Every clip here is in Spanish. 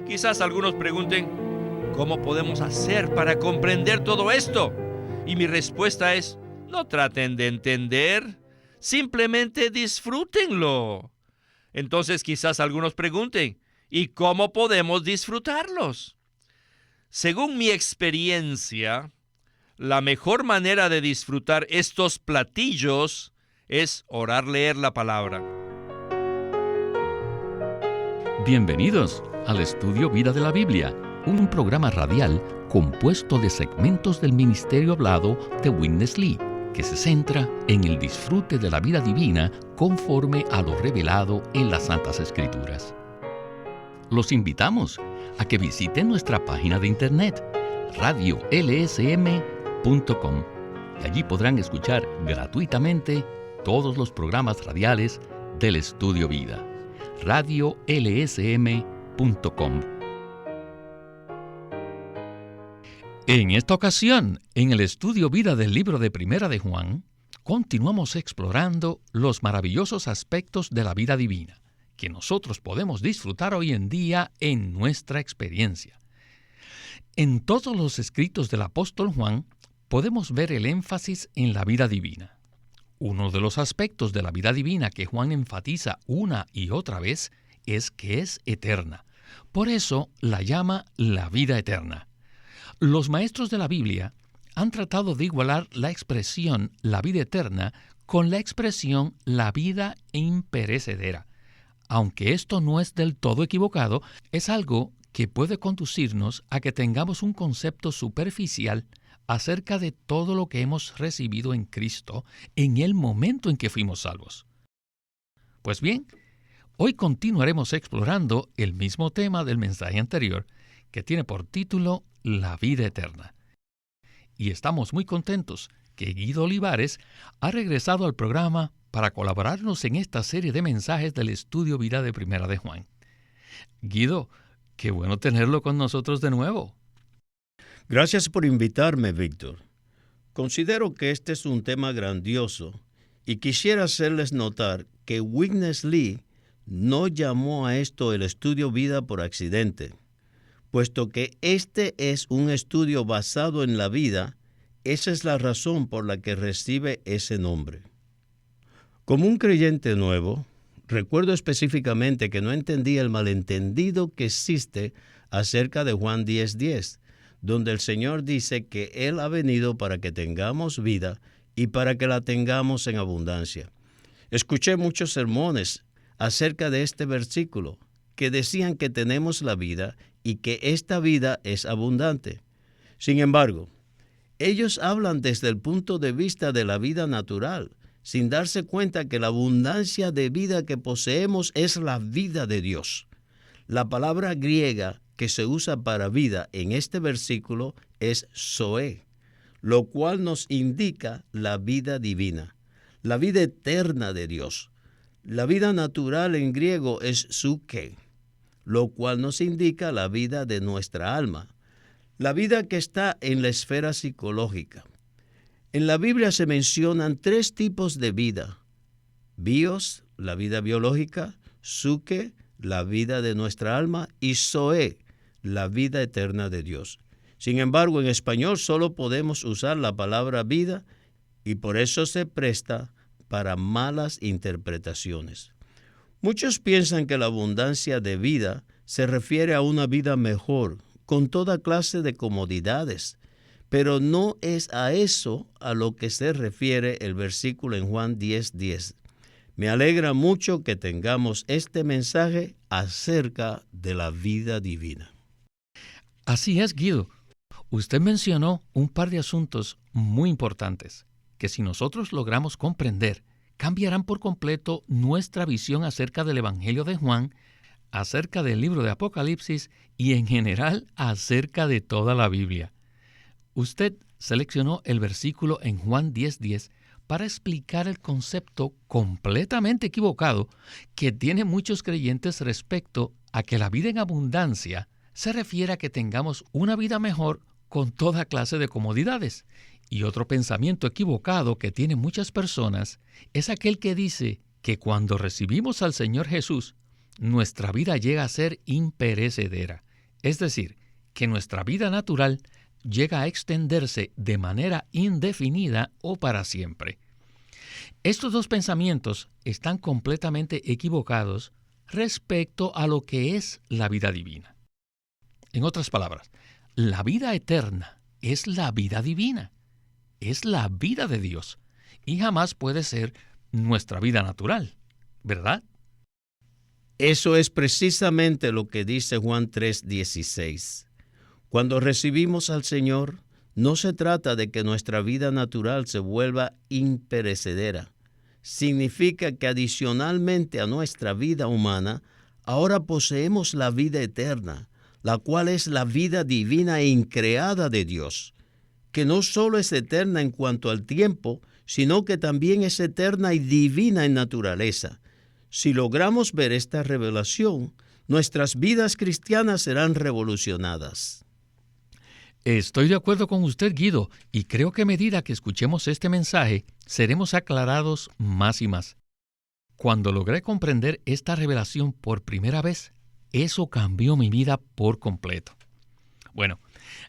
Quizás algunos pregunten, ¿cómo podemos hacer para comprender todo esto? Y mi respuesta es, no traten de entender, simplemente disfrútenlo. Entonces quizás algunos pregunten, ¿y cómo podemos disfrutarlos? Según mi experiencia, la mejor manera de disfrutar estos platillos es orar, leer la palabra. Bienvenidos al Estudio Vida de la Biblia, un programa radial compuesto de segmentos del ministerio hablado de Witness Lee, que se centra en el disfrute de la vida divina conforme a lo revelado en las Santas Escrituras. Los invitamos a que visiten nuestra página de internet, radiolsm.com, y allí podrán escuchar gratuitamente todos los programas radiales del Estudio Vida. radiolsm.com. En esta ocasión, en el Estudio Vida del libro de Primera de Juan, continuamos explorando los maravillosos aspectos de la vida divina que nosotros podemos disfrutar hoy en día en nuestra experiencia. En todos los escritos del apóstol Juan podemos ver el énfasis en la vida divina. Uno de los aspectos de la vida divina que Juan enfatiza una y otra vez es que es eterna. Por eso la llama la vida eterna. Los maestros de la Biblia han tratado de igualar la expresión la vida eterna con la expresión la vida imperecedera. Aunque esto no es del todo equivocado, es algo que puede conducirnos a que tengamos un concepto superficial acerca de todo lo que hemos recibido en Cristo en el momento en que fuimos salvos. Pues bien, hoy continuaremos explorando el mismo tema del mensaje anterior, que tiene por título La vida eterna. Y estamos muy contentos que Guido Olivares ha regresado al programa para colaborarnos en esta serie de mensajes del Estudio Vida de Primera de Juan. Guido, qué bueno tenerlo con nosotros de nuevo. Gracias por invitarme, Víctor. Considero que este es un tema grandioso y quisiera hacerles notar que Witness Lee no llamó a esto el Estudio Vida por accidente. Puesto que este es un estudio basado en la vida, esa es la razón por la que recibe ese nombre. Como un creyente nuevo, recuerdo específicamente que no entendía el malentendido que existe acerca de Juan 10:10, donde el Señor dice que Él ha venido para que tengamos vida y para que la tengamos en abundancia. Escuché muchos sermones acerca de este versículo que decían que tenemos la vida y que esta vida es abundante. Sin embargo, ellos hablan desde el punto de vista de la vida natural, sin darse cuenta que la abundancia de vida que poseemos es la vida de Dios. La palabra griega que se usa para vida en este versículo es zoe, lo cual nos indica la vida divina, la vida eterna de Dios. La vida natural en griego es psuke, lo cual nos indica la vida de nuestra alma, la vida que está en la esfera psicológica. En la Biblia se mencionan 3 tipos de vida: bios, la vida biológica; psuke, la vida de nuestra alma; y zoe, la vida eterna de Dios. Sin embargo, en español solo podemos usar la palabra vida y por eso se presta para malas interpretaciones. Muchos piensan que la abundancia de vida se refiere a una vida mejor, con toda clase de comodidades, pero no es a eso a lo que se refiere el versículo en Juan 10:10. Me alegra mucho que tengamos este mensaje acerca de la vida divina. Así es, Guido. Usted mencionó un par de asuntos muy importantes que si nosotros logramos comprender, cambiarán por completo nuestra visión acerca del Evangelio de Juan, acerca del libro de Apocalipsis y en general acerca de toda la Biblia. Usted seleccionó el versículo en Juan 10:10 para explicar el concepto completamente equivocado que tienen muchos creyentes respecto a que la vida en abundancia se refiere a que tengamos una vida mejor con toda clase de comodidades. Y otro pensamiento equivocado que tienen muchas personas es aquel que dice que cuando recibimos al Señor Jesús, nuestra vida llega a ser imperecedera. Es decir, que nuestra vida natural llega a extenderse de manera indefinida o para siempre. Estos dos pensamientos están completamente equivocados respecto a lo que es la vida divina. En otras palabras, la vida eterna es la vida divina, es la vida de Dios y jamás puede ser nuestra vida natural, ¿verdad? Eso es precisamente lo que dice Juan 3:16. Cuando recibimos al Señor, no se trata de que nuestra vida natural se vuelva imperecedera. Significa que adicionalmente a nuestra vida humana, ahora poseemos la vida eterna, la cual es la vida divina e increada de Dios, que no solo es eterna en cuanto al tiempo, sino que también es eterna y divina en naturaleza. Si logramos ver esta revelación, nuestras vidas cristianas serán revolucionadas. Estoy de acuerdo con usted, Guido, y creo que a medida que escuchemos este mensaje, seremos aclarados más y más. Cuando logré comprender esta revelación por primera vez, eso cambió mi vida por completo. Bueno,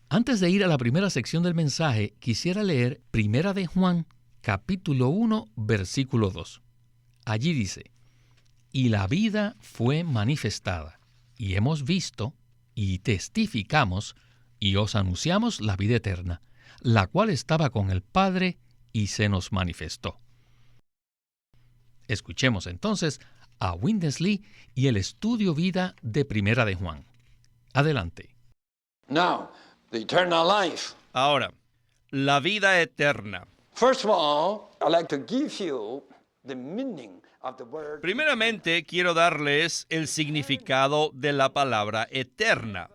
antes de ir a la primera sección del mensaje, quisiera leer 1 de Juan, capítulo 1, versículo 2. Allí dice: «Y la vida fue manifestada, y hemos visto, y testificamos, y os anunciamos la vida eterna, la cual estaba con el Padre y se nos manifestó». Escuchemos entonces a Witness Lee y el estudio vida de 1 de Juan. Adelante. Now, the eternal life. Ahora, la vida eterna. First of all, I'd like to give you the meaning of the word. Primeramente, quiero darles el significado de la palabra eterna.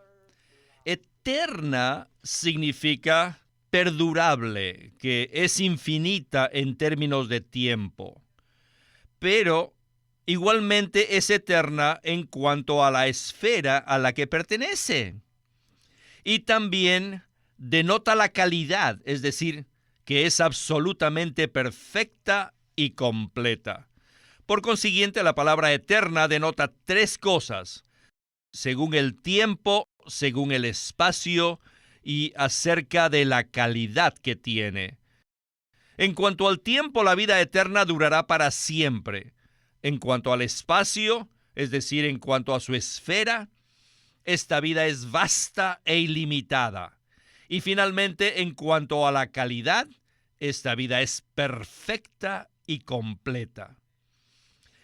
Eterna significa perdurable, que es infinita en términos de tiempo, pero igualmente es eterna en cuanto a la esfera a la que pertenece. Y también denota la calidad, es decir, que es absolutamente perfecta y completa. Por consiguiente, la palabra eterna denota tres cosas, según el tiempo, según el espacio y acerca de la calidad que tiene. En cuanto al tiempo, la vida eterna durará para siempre. En cuanto al espacio, es decir, en cuanto a su esfera, esta vida es vasta e ilimitada. Y finalmente, en cuanto a la calidad, esta vida es perfecta y completa.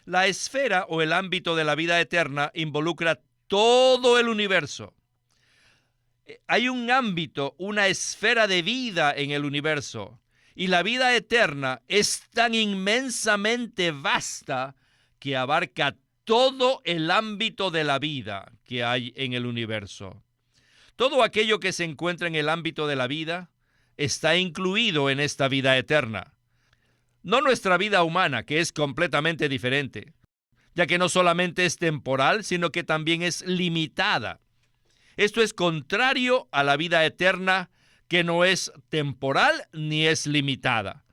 La esfera o el ámbito de la vida eterna involucra todo el universo. Hay un ámbito, una esfera de vida en el universo, y la vida eterna es tan inmensamente vasta que abarca todo el ámbito de la vida que hay en el universo. Todo aquello que se encuentra en el ámbito de la vida está incluido en esta vida eterna. No nuestra vida humana, que es completamente diferente, ya que no solamente es temporal, sino que también es limitada. Esto es contrario a la vida eterna, que no es temporal ni es limitada.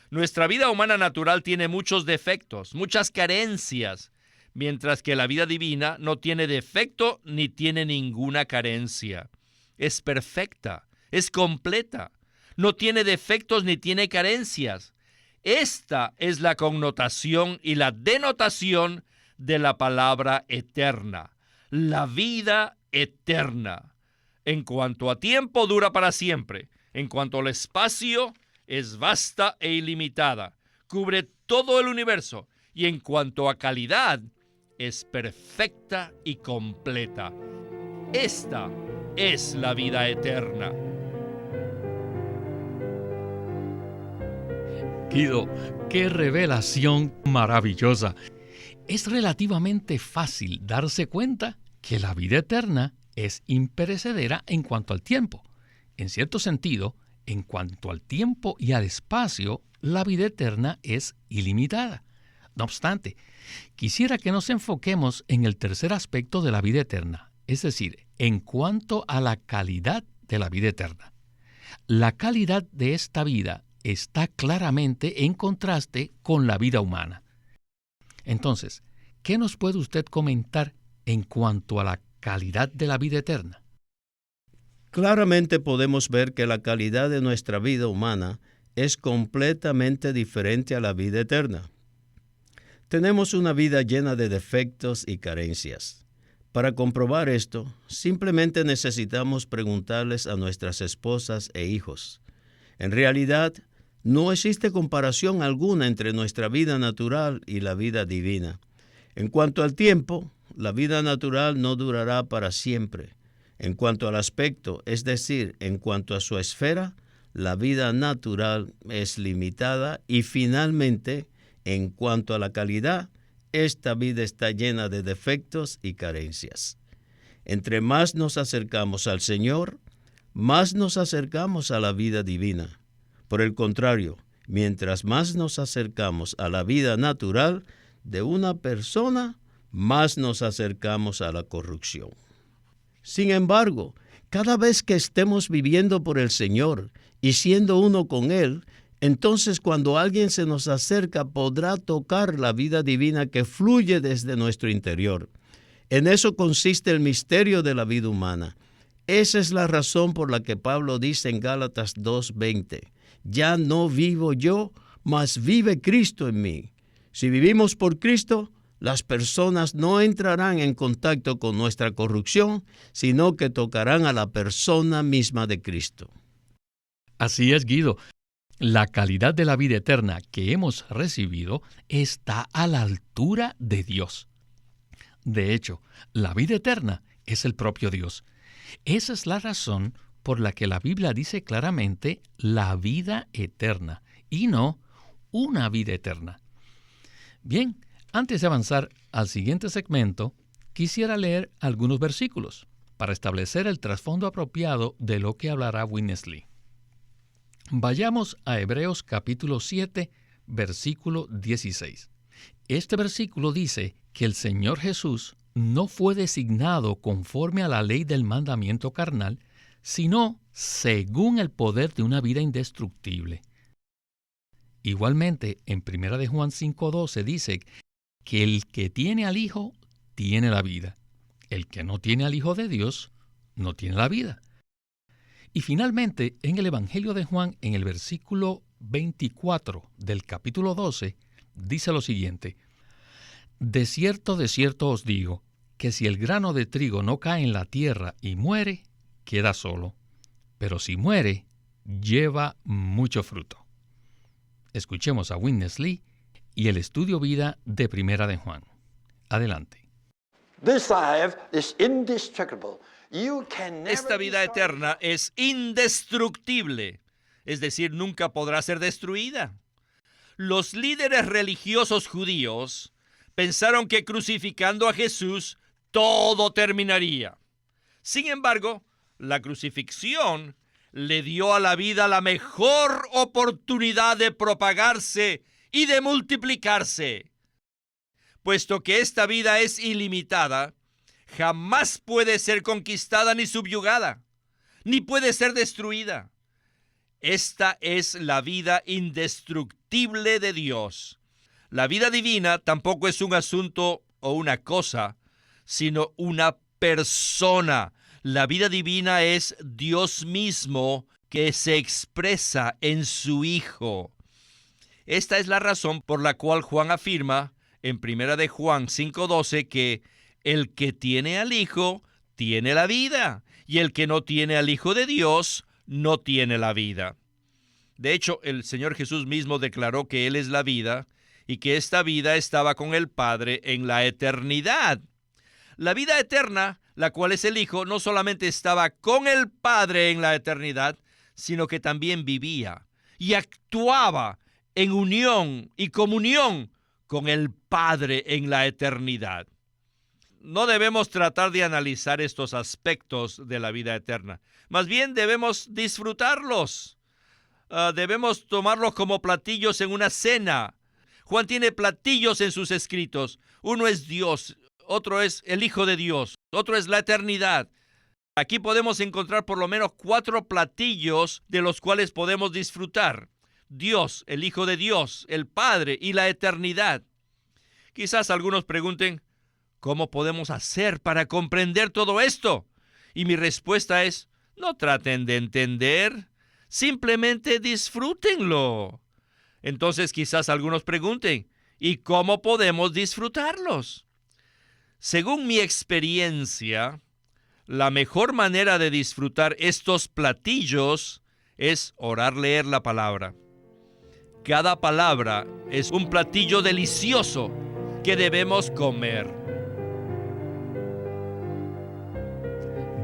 Nuestra vida humana natural tiene muchos defectos, muchas carencias, mientras que la vida divina no tiene defecto ni tiene ninguna carencia. Es perfecta, es completa, no tiene defectos ni tiene carencias. Esta es la connotación y la denotación de la palabra eterna, la vida eterna. En cuanto a tiempo, dura para siempre. En cuanto al espacio, es vasta e ilimitada. Cubre todo el universo. Y en cuanto a calidad, es perfecta y completa. Esta es la vida eterna. Guido, qué revelación maravillosa. Es relativamente fácil darse cuenta que la vida eterna es imperecedera en cuanto al tiempo. En cierto sentido, en cuanto al tiempo y al espacio, la vida eterna es ilimitada. No obstante, quisiera que nos enfoquemos en el tercer aspecto de la vida eterna, es decir, en cuanto a la calidad de la vida eterna. La calidad de esta vida está claramente en contraste con la vida humana. Entonces, ¿qué nos puede usted comentar en cuanto a la calidad de la vida eterna? Claramente podemos ver que la calidad de nuestra vida humana es completamente diferente a la vida eterna. Tenemos una vida llena de defectos y carencias. Para comprobar esto, simplemente necesitamos preguntarles a nuestras esposas e hijos. En realidad, no existe comparación alguna entre nuestra vida natural y la vida divina. En cuanto al tiempo, la vida natural no durará para siempre. En cuanto al aspecto, es decir, en cuanto a su esfera, la vida natural es limitada y finalmente, en cuanto a la calidad, esta vida está llena de defectos y carencias. Entre más nos acercamos al Señor, más nos acercamos a la vida divina. Por el contrario, mientras más nos acercamos a la vida natural de una persona, más nos acercamos a la corrupción. Sin embargo, cada vez que estemos viviendo por el Señor y siendo uno con Él, entonces cuando alguien se nos acerca podrá tocar la vida divina que fluye desde nuestro interior. En eso consiste el misterio de la vida humana. Esa es la razón por la que Pablo dice en Gálatas 2:20, ya no vivo yo, mas vive Cristo en mí. Si vivimos por Cristo, las personas no entrarán en contacto con nuestra corrupción, sino que tocarán a la persona misma de Cristo. Así es, Guido. La calidad de la vida eterna que hemos recibido está a la altura de Dios. De hecho, la vida eterna es el propio Dios. Esa es la razón por la que la Biblia dice claramente la vida eterna y no una vida eterna. Bien, antes de avanzar al siguiente segmento, quisiera leer algunos versículos para establecer el trasfondo apropiado de lo que hablará Witness Lee. Vayamos a Hebreos capítulo 7, versículo 16. Este versículo dice que el Señor Jesús no fue designado conforme a la ley del mandamiento carnal, sino según el poder de una vida indestructible. Igualmente, en 1 de Juan 5:12 dice que el que tiene al Hijo tiene la vida. El que no tiene al Hijo de Dios no tiene la vida. Y finalmente, en el Evangelio de Juan, en el versículo 24 del capítulo 12, dice lo siguiente: de cierto os digo, que si el grano de trigo no cae en la tierra y muere, queda solo, pero si muere, lleva mucho fruto. Escuchemos a Witness Lee y el estudio vida de 1 de Juan. Adelante. This life is indestructible. Esta vida eterna es indestructible, es decir, nunca podrá ser destruida. Los líderes religiosos judíos pensaron que crucificando a Jesús todo terminaría. Sin embargo, la crucifixión le dio a la vida la mejor oportunidad de propagarse y de multiplicarse. Puesto que esta vida es ilimitada, jamás puede ser conquistada ni subyugada, ni puede ser destruida. Esta es la vida indestructible de Dios. La vida divina tampoco es un asunto o una cosa, sino una persona. La vida divina es Dios mismo que se expresa en su Hijo. Esta es la razón por la cual Juan afirma en 1 de Juan 5:12 que el que tiene al Hijo tiene la vida, y el que no tiene al Hijo de Dios no tiene la vida. De hecho, el Señor Jesús mismo declaró que Él es la vida y que esta vida estaba con el Padre en la eternidad. La vida eterna, la cual es el Hijo, no solamente estaba con el Padre en la eternidad, sino que también vivía y actuaba en unión y comunión con el Padre en la eternidad. No debemos tratar de analizar estos aspectos de la vida eterna. Más bien debemos disfrutarlos. Debemos tomarlos como platillos en una cena. Juan tiene platillos en sus escritos. Uno es Dios, otro es el Hijo de Dios, otro es la eternidad. Aquí podemos encontrar por lo menos 4 platillos de los cuales podemos disfrutar. Dios, el Hijo de Dios, el Padre y la eternidad. Quizás algunos pregunten, ¿cómo podemos hacer para comprender todo esto? Y mi respuesta es, No traten de entender, simplemente disfrútenlo. Entonces quizás algunos pregunten, ¿y cómo podemos disfrutarlos? Según mi experiencia, la mejor manera de disfrutar estos platillos es orar, leer la palabra. Cada palabra es un platillo delicioso que debemos comer.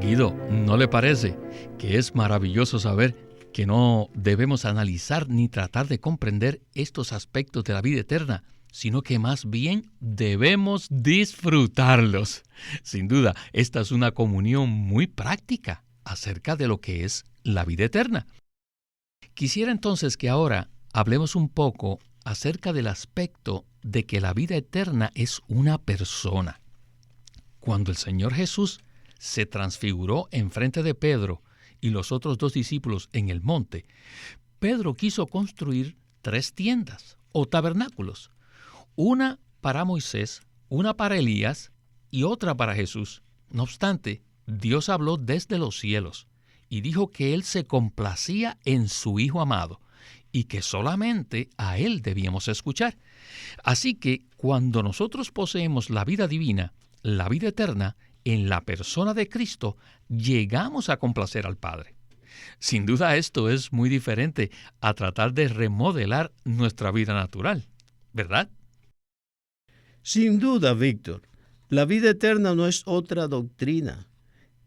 Guido, ¿no le parece que es maravilloso saber que no debemos analizar ni tratar de comprender estos aspectos de la vida eterna, sino que más bien debemos disfrutarlos? Sin duda, esta es una comunión muy práctica acerca de lo que es la vida eterna. Quisiera entonces que ahora hablemos un poco acerca del aspecto de que la vida eterna es una persona. Cuando el Señor Jesús se transfiguró enfrente de Pedro y los otros 2 discípulos en el monte, Pedro quiso construir 3 tiendas o tabernáculos, una para Moisés, una para Elías y otra para Jesús. No obstante, Dios habló desde los cielos y dijo que Él se complacía en su Hijo amado y que solamente a Él debíamos escuchar. Así que cuando nosotros poseemos la vida divina, la vida eterna, en la persona de Cristo, llegamos a complacer al Padre. Sin duda esto es muy diferente a tratar de remodelar nuestra vida natural, ¿verdad? Sin duda, Víctor. La vida eterna no es otra doctrina.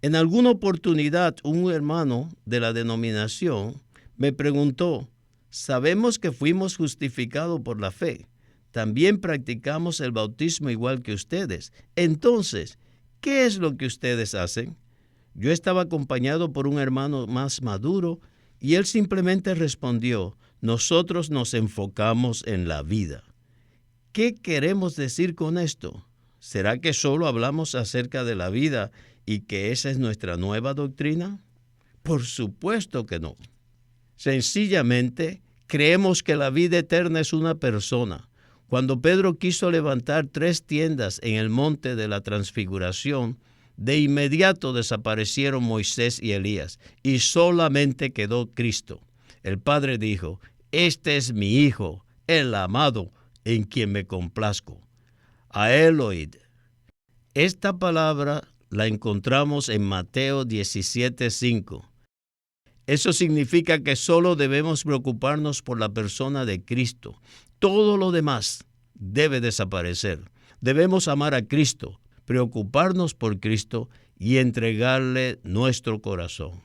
En alguna oportunidad, un hermano de la denominación me preguntó, sabemos que fuimos justificados por la fe. También practicamos el bautismo igual que ustedes. Entonces, ¿qué es lo que ustedes hacen? Yo estaba acompañado por un hermano más maduro y él simplemente respondió, nosotros nos enfocamos en la vida. ¿Qué queremos decir con esto? ¿Será que solo hablamos acerca de la vida y que esa es nuestra nueva doctrina? Por supuesto que no. Sencillamente, creemos que la vida eterna es una persona. Cuando Pedro quiso levantar 3 tiendas en el monte de la transfiguración, de inmediato desaparecieron Moisés y Elías, y solamente quedó Cristo. El Padre dijo, este es mi Hijo, el amado, en quien me complazco. A él oíd. Esta palabra la encontramos en Mateo 17:5. Eso significa que solo debemos preocuparnos por la persona de Cristo. Todo lo demás debe desaparecer. Debemos amar a Cristo, preocuparnos por Cristo y entregarle nuestro corazón.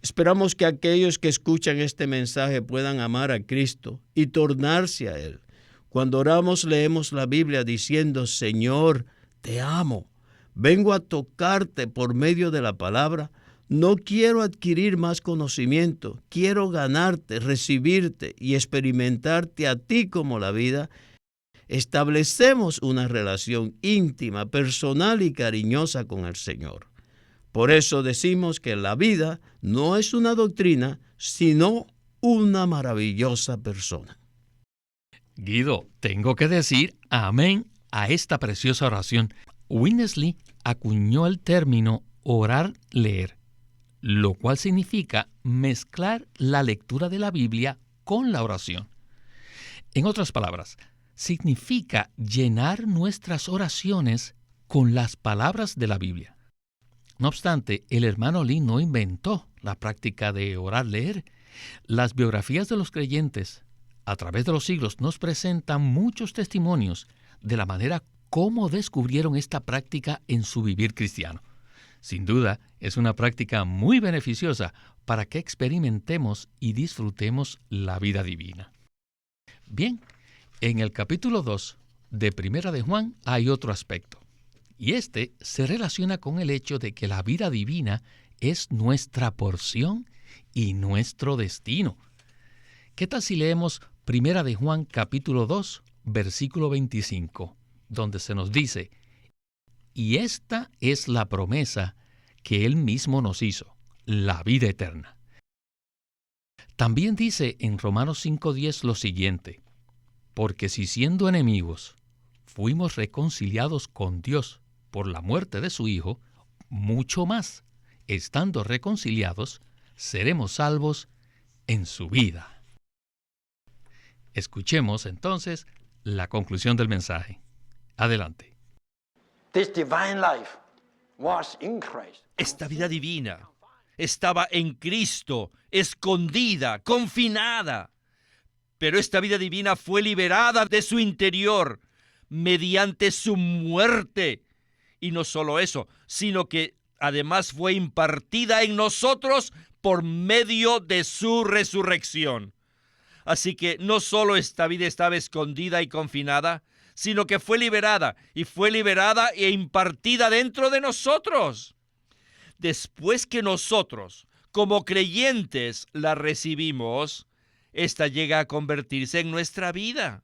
Esperamos que aquellos que escuchan este mensaje puedan amar a Cristo y tornarse a Él. Cuando oramos, leemos la Biblia diciendo, Señor, te amo. Vengo a tocarte por medio de la palabra. No quiero adquirir más conocimiento, quiero ganarte, recibirte y experimentarte a ti como la vida. Establecemos una relación íntima, personal y cariñosa con el Señor. Por eso decimos que la vida no es una doctrina, sino una maravillosa persona. Guido, tengo que decir amén a esta preciosa oración. Witness Lee acuñó el término orar-leer, lo cual significa mezclar la lectura de la Biblia con la oración. En otras palabras, significa llenar nuestras oraciones con las palabras de la Biblia. No obstante, el hermano Lee no inventó la práctica de orar-leer. Las biografías de los creyentes a través de los siglos nos presentan muchos testimonios de la manera como descubrieron esta práctica en su vivir cristiano. Sin duda, es una práctica muy beneficiosa para que experimentemos y disfrutemos la vida divina. Bien, en el capítulo 2 de Primera de Juan hay otro aspecto, y este se relaciona con el hecho de que la vida divina es nuestra porción y nuestro destino. ¿Qué tal si leemos Primera de Juan capítulo 2, versículo 25, donde se nos dice, y esta es la promesa que Él mismo nos hizo, la vida eterna. También dice en Romanos 5:10 lo siguiente, porque si siendo enemigos fuimos reconciliados con Dios por la muerte de su Hijo, mucho más, estando reconciliados, seremos salvos en su vida. Escuchemos entonces la conclusión del mensaje. Adelante. This divine life was in Christ. Esta vida divina estaba en Cristo, escondida, confinada. Pero esta vida divina fue liberada de su interior mediante su muerte. Y no solo eso, sino que además fue impartida en nosotros por medio de su resurrección. Así que no solo esta vida estaba escondida y confinada, sino que fue liberada e impartida dentro de nosotros. Después que nosotros, como creyentes, la recibimos, esta llega a convertirse en nuestra vida.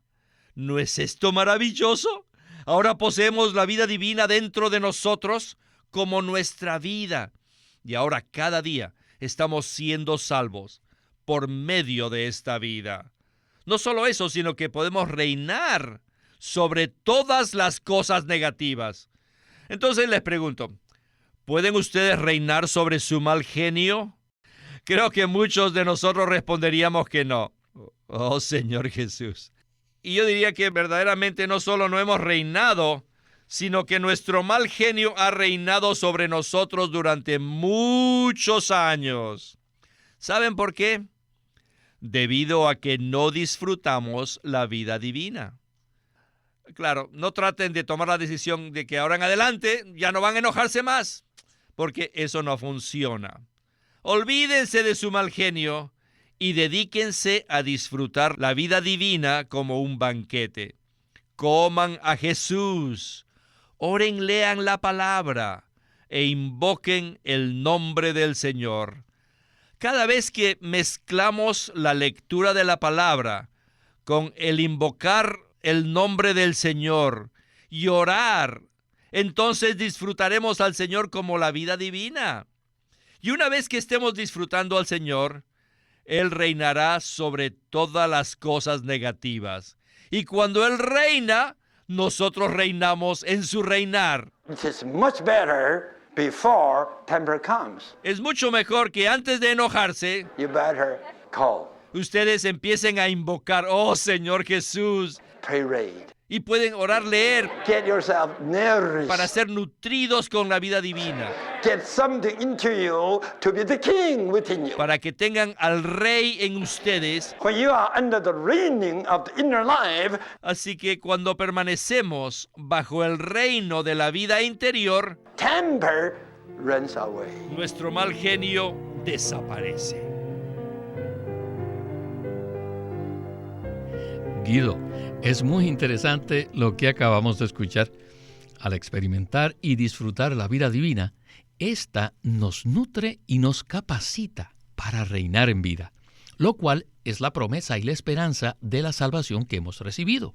¿No es esto maravilloso? Ahora poseemos la vida divina dentro de nosotros como nuestra vida. Y ahora cada día estamos siendo salvos por medio de esta vida. No solo eso, sino que podemos reinar sobre todas las cosas negativas. Entonces les pregunto, ¿pueden ustedes reinar sobre su mal genio? Creo que muchos de nosotros responderíamos que no. Oh, Señor Jesús. Y yo diría que verdaderamente no solo no hemos reinado, sino que nuestro mal genio ha reinado sobre nosotros durante muchos años. ¿Saben por qué? Debido a que no disfrutamos la vida divina. Claro, no traten de tomar la decisión de que ahora en adelante ya no van a enojarse más, porque eso no funciona. Olvídense de su mal genio y dedíquense a disfrutar la vida divina como un banquete. Coman a Jesús, oren, lean la palabra e invoquen el nombre del Señor. Cada vez que mezclamos la lectura de la palabra con el invocar el nombre del Señor y orar, entonces disfrutaremos al Señor como la vida divina. Y una vez que estemos disfrutando al Señor, Él reinará sobre todas las cosas negativas. Y cuando Él reina, nosotros reinamos en su reinar. It is much better before temper comes. Es mucho mejor que antes de enojarse, You better call, ustedes empiecen a invocar, oh Señor Jesús, pray, read. y pueden orar, leer, Get yourself nourished. para ser nutridos con la vida divina, Get something into you to be the king within you. para que tengan al Rey en ustedes. When you are under the reigning of the inner life, Así que cuando permanecemos bajo el reino de la vida interior, temper runs away. nuestro mal genio desaparece. Guido, es muy interesante lo que acabamos de escuchar. Al experimentar y disfrutar la vida divina, esta nos nutre y nos capacita para reinar en vida, lo cual es la promesa y la esperanza de la salvación que hemos recibido.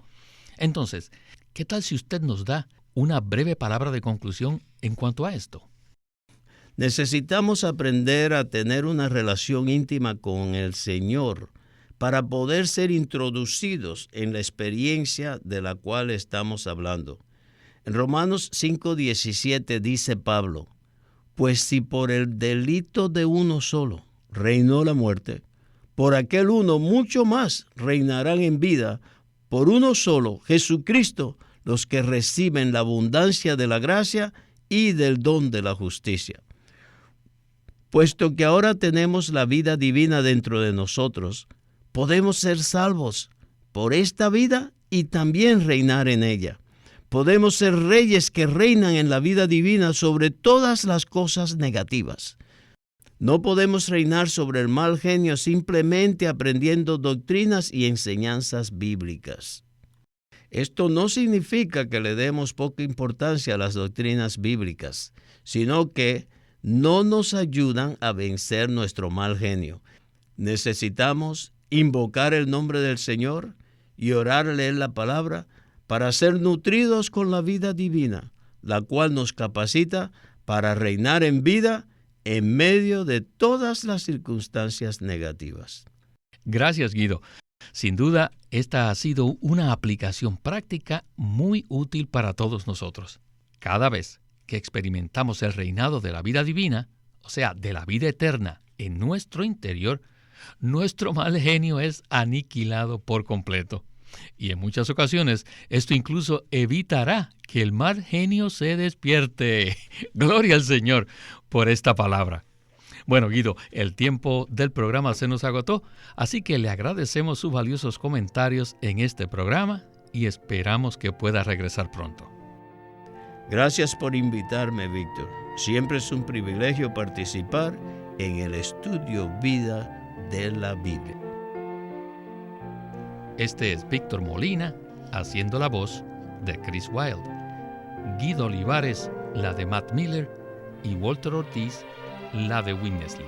Entonces, ¿qué tal si usted nos da una breve palabra de conclusión en cuanto a esto? Necesitamos aprender a tener una relación íntima con el Señor para poder ser introducidos en la experiencia de la cual estamos hablando. En Romanos 5:17 dice Pablo, pues si por el delito de uno solo reinó la muerte, por aquel uno mucho más reinarán en vida, por uno solo, Jesucristo, los que reciben la abundancia de la gracia y del don de la justicia. Puesto que ahora tenemos la vida divina dentro de nosotros, podemos ser salvos por esta vida y también reinar en ella. Podemos ser reyes que reinan en la vida divina sobre todas las cosas negativas. No podemos reinar sobre el mal genio simplemente aprendiendo doctrinas y enseñanzas bíblicas. Esto no significa que le demos poca importancia a las doctrinas bíblicas, sino que no nos ayudan a vencer nuestro mal genio. Necesitamos invocar el nombre del Señor y orar, leer la palabra para ser nutridos con la vida divina, la cual nos capacita para reinar en vida en medio de todas las circunstancias negativas. Gracias, Guido. Sin duda, esta ha sido una aplicación práctica muy útil para todos nosotros. Cada vez que experimentamos el reinado de la vida divina, o sea, de la vida eterna en nuestro interior, nuestro mal genio es aniquilado por completo. Y en muchas ocasiones esto incluso evitará que el mal genio se despierte. Gloria al Señor por esta palabra. Bueno, Guido, el tiempo del programa se nos agotó, así que le agradecemos sus valiosos comentarios en este programa y esperamos que pueda regresar pronto. Gracias por invitarme, Víctor. Siempre es un privilegio participar en el estudio vida de la Biblia. Este es Víctor Molina haciendo la voz de Chris Wilde, Guido Olivares la de Matt Miller y Walter Ortiz la de Witness Lee.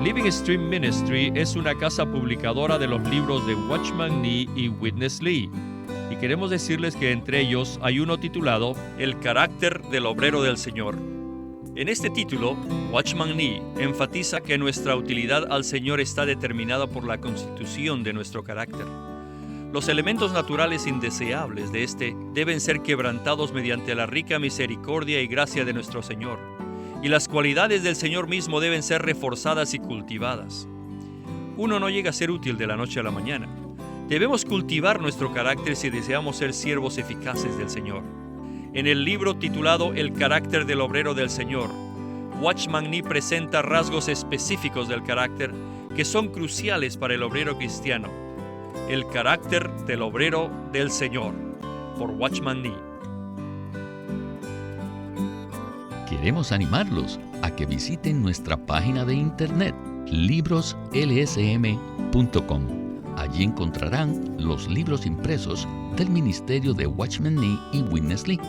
Living Stream Ministry es una casa publicadora de los libros de Watchman Nee y Witness Lee. Y queremos decirles que entre ellos hay uno titulado El carácter del obrero del Señor. En este título, Watchman Nee enfatiza que nuestra utilidad al Señor está determinada por la constitución de nuestro carácter. Los elementos naturales indeseables de este deben ser quebrantados mediante la rica misericordia y gracia de nuestro Señor. Y las cualidades del Señor mismo deben ser reforzadas y cultivadas. Uno no llega a ser útil de la noche a la mañana. Debemos cultivar nuestro carácter si deseamos ser siervos eficaces del Señor. En el libro titulado El carácter del obrero del Señor, Watchman Nee presenta rasgos específicos del carácter que son cruciales para el obrero cristiano. El carácter del obrero del Señor, por Watchman Nee. Queremos animarlos a que visiten nuestra página de internet, libroslsm.com. Allí encontrarán los libros impresos del ministerio de Watchman Nee y Witness Lee,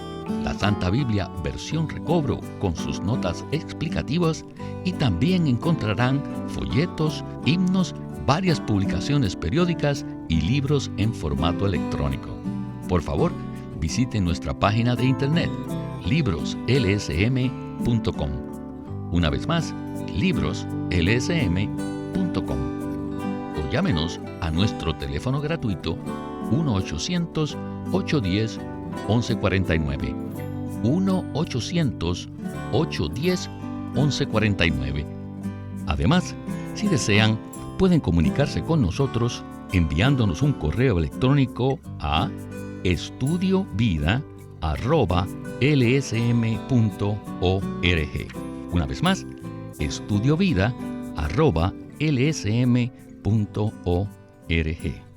la Santa Biblia versión recobro con sus notas explicativas, y también encontrarán folletos, himnos, varias publicaciones periódicas y libros en formato electrónico. Por favor, visiten nuestra página de internet, libroslsm.com. Una vez más, libroslsm.com. O llámenos a nuestro teléfono gratuito 1-800-810-1149. 1-800-810-1149. Además, si desean, pueden comunicarse con nosotros enviándonos un correo electrónico a estudiovida@lsm.org. Una vez más, estudiovida@lsm.org.